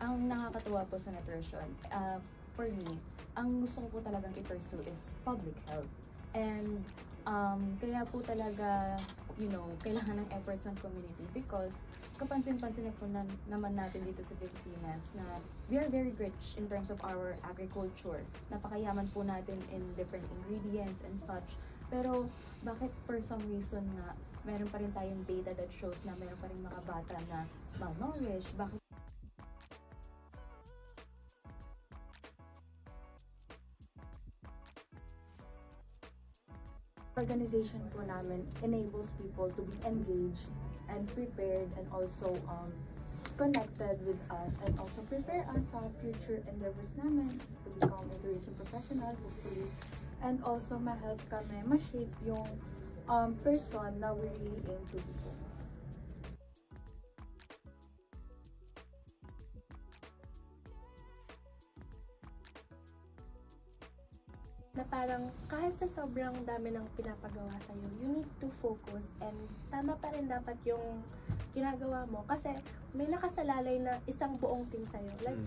Ang nakakatuwa po sa nutrition, for me, ang gusto ko po talagang i-pursue is public health. And kaya po talaga, kailangan ng efforts ng community because kapansin-pansin na po naman natin dito sa Pilipinas na we are very rich in terms of our agriculture. Napakayaman po natin in different ingredients and such. Pero bakit for some reason nga meron pa rin tayong data that shows na meron pa rin mga bata na malnourished? Bakit organization po namin enables people to be engaged and prepared and also connected with us and also prepare us sa future endeavors namin to become a tourism professional hopefully, and also ma-help kami ma-shape yung person na we really aim to be. Na parang kahit sa sobrang dami ng pinapagawa sa'yo, you need to focus and tama pa rin dapat yung ginagawa mo kasi may nakasalalay na isang buong team sa'yo. Like